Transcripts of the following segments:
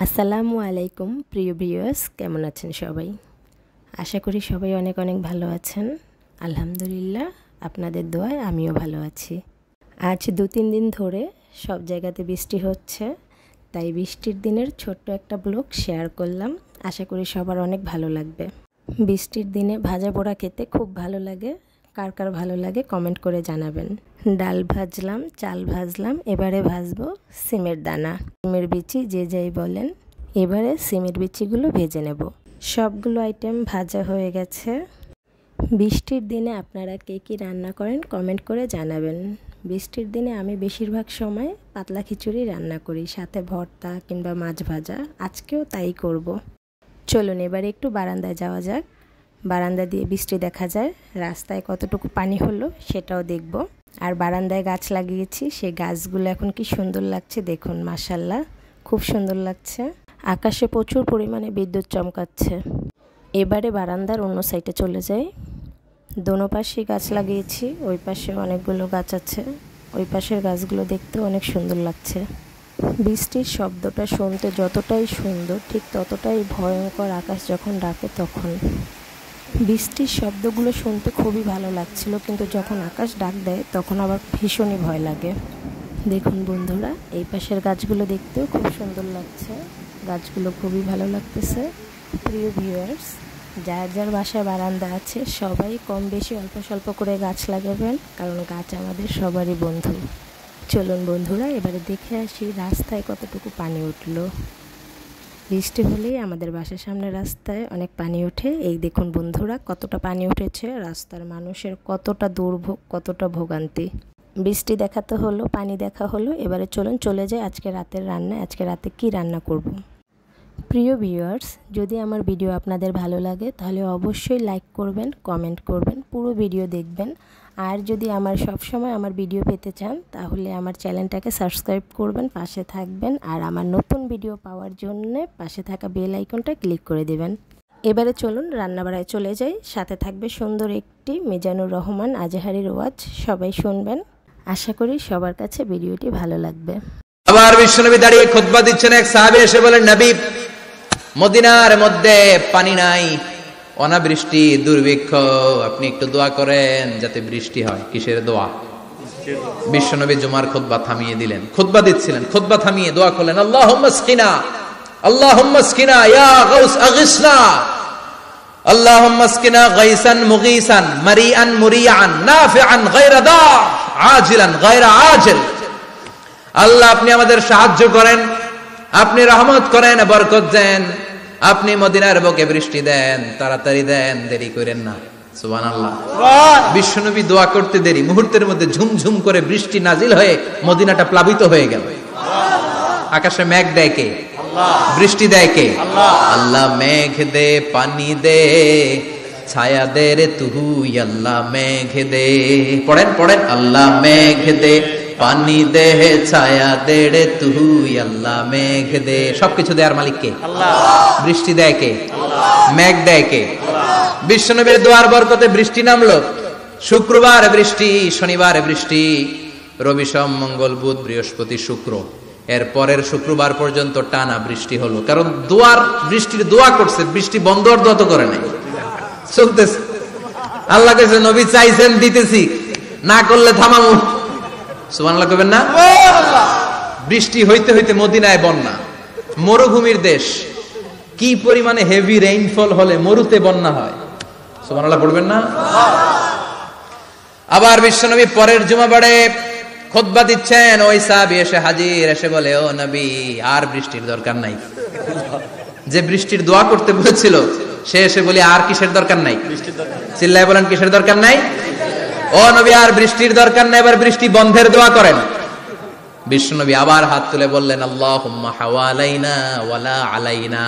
আসসালামু আলাইকুম প্রিয় ভিউয়ার্স, কেমন আছেন সবাই? আশা করি সবাই অনেক অনেক ভালো আছেন। আলহামদুলিল্লাহ, আপনাদের দোয়ায় আমিও ভালো আছি। আজ 2-3 দিন ধরে সব জায়গাতে বৃষ্টি হচ্ছে, তাই বৃষ্টির দিনের ছোট্ট একটা ব্লগ শেয়ার করলাম। আশা করি সবার অনেক ভালো লাগবে। বৃষ্টির দিনে ভাজা পোড়া খেতে খুব ভালো লাগে। কার কার ভালো লাগে কমেন্ট করে জানাবেন। ডাল ভাজলাম, চাল ভাজলাম, এবারে ভাজবো সিমের দানা, সিমের বিচি যে যাই বলেন। এবারে সিমের বিচিগুলো ভেজে নেব। সবগুলো আইটেম ভাজা হয়ে গেছে। বৃষ্টির দিনে আপনারা কে কী রান্না করেন কমেন্ট করে জানাবেন। বৃষ্টির দিনে আমি বেশিরভাগ সময় পাতলা খিচুড়ি রান্না করি, সাথে ভর্তা কিংবা মাছ ভাজা। আজকেও তাই করব। চলুন এবারে একটু বারান্দায় যাওয়া যাক। বারান্দা দিয়ে বৃষ্টি দেখা যায়, রাস্তায় কতটুকু পানি হলো সেটাও দেখব। আর বারান্দায় গাছ লাগিয়েছি, সেই গাছগুলো এখন কি সুন্দর লাগছে দেখুন, মাশাআল্লাহ খুব সুন্দর লাগছে। আকাশে প্রচুর পরিমাণে বিদ্যুৎ চমকাচ্ছে। এবারে বারান্দার অন্য সাইডে চলে যাই। দোনো পাশে গাছ লাগিয়েছি, ওই পাশে অনেকগুলো গাছ আছে। ওই পাশের গাছগুলো দেখতে অনেক সুন্দর লাগছে। বৃষ্টির শব্দটা শুনতে যতটাই সুন্দর, ঠিক ততটাই ভয়ঙ্কর আকাশ যখন ডাকে তখন। বৃষ্টির শব্দগুলো শুনতে খুবই ভালো লাগছিল, কিন্তু যখন আকাশ ডাক দেয় তখন আবার ভীষণই ভয় লাগে। দেখুন বন্ধুরা, এই পাশের গাছগুলো দেখতেও খুব সুন্দর লাগছে। গাছগুলো খুবই ভালো লাগতেছে। প্রিয় ভিউয়ার্স, যার যার বাসায় বারান্দা আছে সবাই কম বেশি অল্প স্বল্প করে গাছ লাগাবেন, কারণ গাছ আমাদের সবারই বন্ধু। চলুন বন্ধুরা, এবারে দেখে আসি রাস্তায় কতটুকু পানি উঠলো। বৃষ্টি হলেই আমাদের বাসার সামনে রাস্তায় অনেক পানি ওঠে। এই দেখুন বন্ধুরা, কতটা পানি উঠেছে। রাস্তার মানুষের কতটা দুর্ভোগ, কতটা ভোগান্তি। বৃষ্টি দেখাতে হলো, পানি দেখা হলো। এবারে চলুন চলে যাই আজকে রাতের রান্না। আজকে রাতে কি রান্না করব। প্রিয় ভিউয়ার্স, যদি আমার ভিডিও আপনাদের ভালো লাগে তাহলে অবশ্যই লাইক করবেন, কমেন্ট করবেন, পুরো ভিডিও দেখবেন। আর যদি সব সময় আমার ভিডিও পেতে চান তাহলে আমার চ্যানেলটাকে সাবস্ক্রাইব করবেন, পাশে থাকবেন। আর আমার নতুন ভিডিও পাওয়ার জন্য পাশে থাকা বেল আইকনটা ক্লিক করে দেবেন। এবারে চলুন রান্নাবাড়ায় চলে যাই। সাথে থাকবে সুন্দর একটি মিজানুর রহমান আজহারির ওয়াজ, সবাই শুনবেন। আশা করি সবার কাছে ভিডিওটি ভালো লাগবে। আবার বিশ্বনবী দাঁড়িয়ে খুতবা দিচ্ছেন। এক সাহাবী এসে বলেন, নবী, মদিনার মধ্যে পানি নাই, অনাবৃষ্টি, দুর্ভিক্ষ, আপনি একটু দোয়া করেন যাতে বৃষ্টি হয়। কিসের দোয়া? বিশ্বনবী জুমার খুতবা থামিয়ে দিলেন। খুতবা দিচ্ছিলেন, খুতবা থামিয়ে দোয়া করলেন, আল্লাহুম্মা স্কিনা, আল্লাহুম্মা স্কিনা ইয়া গাউস আগিসনা, আল্লাহুম্মা স্কিনা গাইসান মুগীসান মারিআন মুরিআন নাফিআন গায়রা দার আজিলান গায়রা আজিল। আল্লাহ, আপনি আমাদের সাহায্য করেন, আপনি রহমত করেন, বরকত দেন, আপনি মদিনার বুকে বৃষ্টি দেন, তাড়াতাড়ি দেন, দেরি করেন না। সুবহানাল্লাহ। বিশ্বনবী দোয়া করতে দেরি, মুহূর্তের মধ্যে ঝুমঝুম করে বৃষ্টি নাজিল হয়ে মদিনাটা প্লাবিত হয়ে গেল। আকাশে মেঘ দেয় কে? বৃষ্টি দেয় কে? আল্লাহ মেঘ দে, পানি দে, ছায়া দে রে তুই, আল্লাহ মেঘ দে। পড়েন পড়েন, আল্লাহ মেঘ দে, পানি দে, ছায়া দে রে তুই, আল্লাহ মেঘ দে। সবকিছু দেয়ার মালিক কে? আল্লাহ। বৃষ্টি দেয় কে? আল্লাহ। মেঘ দেয় কে? বিশ্বনবীর দোয়ার বরকতে বৃষ্টি নামলো। শুক্রবার বৃষ্টি, শনিবার বৃষ্টি, রবি সোম মঙ্গল বুধ বৃহস্পতি শুক্র, এর পরের শুক্রবার পর্যন্ত টানা বৃষ্টি হলো। কারণ বৃষ্টির দোয়া করছে, বৃষ্টি বন্ধ আর দোয়া তো করে নাই, চলতেছে। আল্লাহ কাছে নবী চাইছেন, দিতেছি, না করলে থামামু। সুবহানাল্লাহ কইবেন না? বৃষ্টি হইতে হইতে মদিনায় বন্যা। মরুভূমির দেশ, কি পরিমাণে হেভি রেইনফল হলে মরুতে বন্যা হয়। সুবহানাল্লাহ পড়বেন না? আবার বিশ্বনবী পরের জুমাবারে খুতবা দিচ্ছেন। ওই সাহাবী এসে হাজির, এসে বলে, ও নবী, আর বৃষ্টির দরকার নাই। যে বৃষ্টির দোয়া করতে বলেছিল সে এসে বলি, আর কিসের দরকার নাই? চিল্লায় বলেন, কিসের দরকার নাই? ও নবী, আর বৃষ্টির দরকার নাই, এবার বৃষ্টি বন্ধের দোয়া করেন। বিশ্বনবী আবার হাত তুলে বললেন, আল্লাহুম্মা হাওয়ালাইনা ওয়ালা আলাইনা,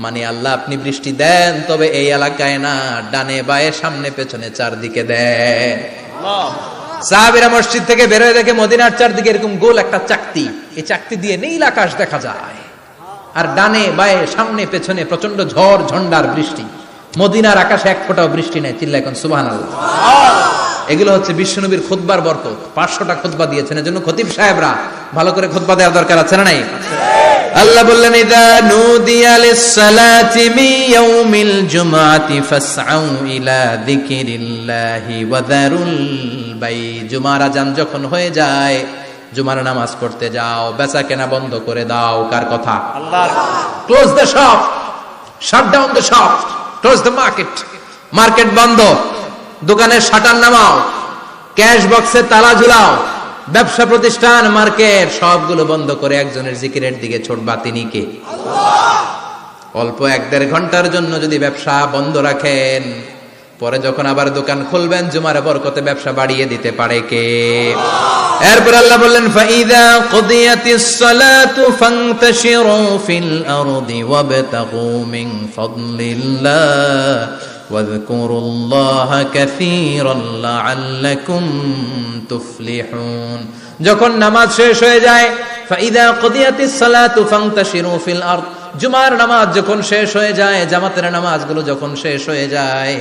মানে আল্লাহ আপনি বৃষ্টি দেন, তবে এই এলাকায় না, ডানে বায়ে সামনে পেছনে চারদিকে দেন। সাহাবীরা মসজিদ থেকে বের হয়ে দেখে মদিনার চারদিকে এরকম গোল একটা চাকতি, এই চাকতি দিয়ে নীল আকাশ দেখা যায়, আর ডানে বায়ে সামনে পেছনে প্রচন্ড ঝড় ঝন্ডার বৃষ্টি। মদিনার আকাশে এক ফোঁটাও বৃষ্টি নেই। চিল্লায় এখন সুবহানাল্লাহ। এগুলো হচ্ছে বিশ্বনবীর খুতবার বরকত। 500টা খুতবা দিয়েছেন, এজন্য খতিব সাহেবরা ভালো করে খুতবা দেওয়ার দরকার আছে না নাই? আল্লাহ বললেন ইযা নুদিয়া লিস-সালাতি মিন ইয়াউমিল জুমআতি ফাসআউ ইলা যিকিরিল্লাহি ওয়া যারুল বাই। জুমার আযান যখন হয়ে যায়, জুমার নামাজ পড়তে যাও, বেচা কেনা বন্ধ করে দাও। কার কথা? আল্লাহর। Close the shop, shut down the shop, close the market. Market বন্ধ, দোকানের শাটার নামাও, ক্যাশ বক্সে তালা ঝুলাও, ব্যবসা প্রতিষ্ঠান, মার্কেট সবগুলো বন্ধ করে একজনের জিকিরের দিকে ছুটবা। তিনি কে? আল্লাহ। অল্প 1-1.5 ঘন্টার জন্য যদি ব্যবসা বন্ধ রাখেন, পরে যখন আবার দোকান খুলবেন, জুমার বরকতে ব্যবসা বাড়িয়ে দিতে পারে কে? এরপর আল্লাহ বললেন ফাইদা কুদিয়াতিস সালাতু ফান্তাশিরু ফিল আরদি ওয়াবতাগু মিন ফাদলিল্লাহ ওয়াযকুরুল্লাহা কাসীরান লাআল্লাকুম তুফলিহুন। যখন নামাজ শেষ হয়ে যায়, ফাইদা কুদিয়াতিস সালাতু ফান্তাশিরু ফিল আরদ, জুমার নামাজ যখন শেষ হয়ে যায়, জামাতের নামাজগুলো যখন শেষ হয়ে যায়,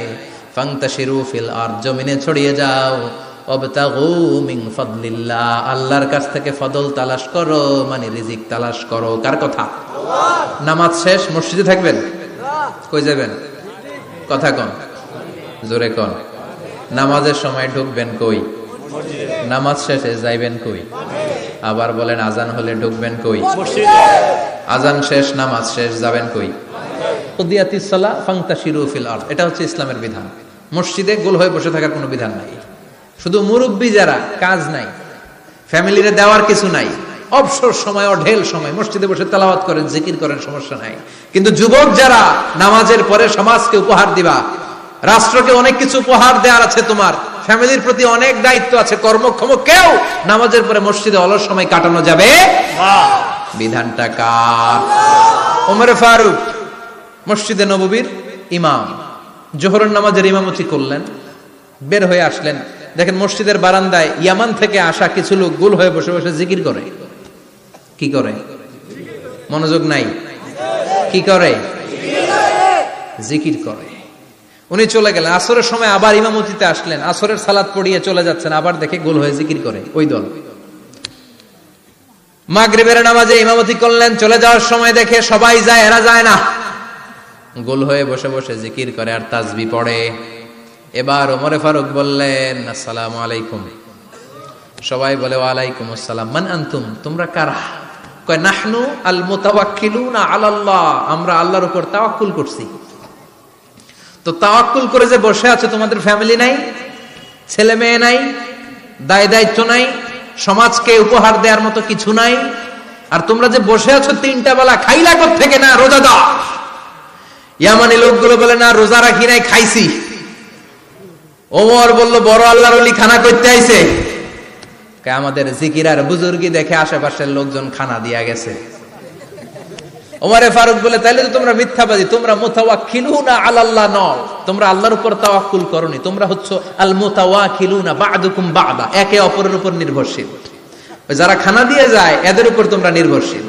ফান্তাশিরু ফিল আরদ, জমিনে ছড়িয়ে যাও, ওয়াবতাগু মিন ফাদলিল্লাহ, আল্লাহর কাছ থেকে ফদল তালাশ করো, মানে রিজিক তালাশ করো। কার কথা? আল্লাহ। নামাজ শেষ, মসজিদে থাকবেন? কই যাবেন? কথা কন, জোরে কন। নামাজের সময় ঢুকবেন কই? নামাজ শেষে যাইবেন কই? আবার বলেন আজান হলে ঢুকবেন কই? আজান শেষ, নামাজ শেষ, যাবেন কই? কুদিয়াতিস সালাহ ফান্তাশিরু ফিল আরদ। এটা হচ্ছে ইসলামের বিধান। মসজিদে গোল হয়ে বসে থাকার কোনো বিধান নাই। শুধু মুরব্বী যারা, কাজ নাই, ফ্যামিলিরে দেওয়ার কিছু নাই, অবসর সময়, অঢেল সময় মসজিদে বসে তেলাওয়াত করেন, জিকির করেন, সমস্যা নাই। কিন্তু যুবক যারা, নামাজের পরে সমাজকে উপহার দিবা, রাষ্ট্রকে অনেক কিছু উপহার দেওয়ার আছে, তোমার ফ্যামিলির প্রতি অনেক দায়িত্ব আছে, কর্মক্ষম কেউ নামাজের পরে মসজিদে অলস সময় কাটানো যাবে না। বিধানটা কার? ওমর ফারুক মসজিদে নববীর ইমাম, জোহরের নামাজের ইমামতি করলেন, বের হয়ে আসলেন, দেখেন মসজিদের বারান্দায় ইয়ামান থেকে আসা কিছু লোক গোল হয়ে বসে বসে জিকির করে। কি করে? মনোযোগ নাই। কি করে? জিকির করে। উনি চলে গেলেন, আসরের সময় আবার ইমামতিতে আসলেন, আসরের সালাত পড়িয়ে চলে যাচ্ছেন, আবার দেখে গোল হয়ে জিকির করে ওই দল। মাগরিবের নামাজে ইমামতি করলেন, চলে যাওয়ার সময় দেখে সবাই যায়, এরা যায় না, গোল হয়ে বসে বসে জিকির করে আর তাসবিহ পড়ে। এবার ওমর ফারুক বললেন আসসালামু আলাইকুম। সবাই বলে ওয়ালাইকুম আসসালাম। মান আনতুম, তোমরা কারা? কয় নাহনু আল মুতাওয়াক্কিলুনা আলাল্লাহ, আমরা আল্লাহর উপর তাওয়াক্কুল করছি। তো তাওয়াক্কুল করে যে বসে আছো, তোমাদের ফ্যামিলি নাই, ছেলে মেয়ে নাই, দায় দায়িত্ব নাই, সমাজকে উপহার দেওয়ার মতো কিছু নাই, আর তোমরা যে বসে আছো 3টা বেলা খাইলা কোত্থেকে? না রোজা দাও। ইয়ামানি লোকগুলো বলে না রোজা রাখি নাই, খাইছি। ওমর বলল বড় আল্লাহর ওলি খানা করতে আইছে। আমাদের জিকির আর বুজুর্গি দেখে আশেপাশের লোকজন খানা দিয়া গেছে। ওমরে ফারুক বলে তাইলে তো তোমরা মিথ্যাবাদী, তোমরা মুতাওয়াক্কিলুনা আলাল্লাহ নও, তোমরা আল্লাহর উপর তাওয়াক্কুল করনি, তোমরা হচ্ছে আল মুতাওয়াক্কিলুনা বা'দুকুম বা'দা, একে অপরের উপর নির্ভরশীল। যারা খানা দিয়ে যায় এদের উপর তোমরা নির্ভরশীল।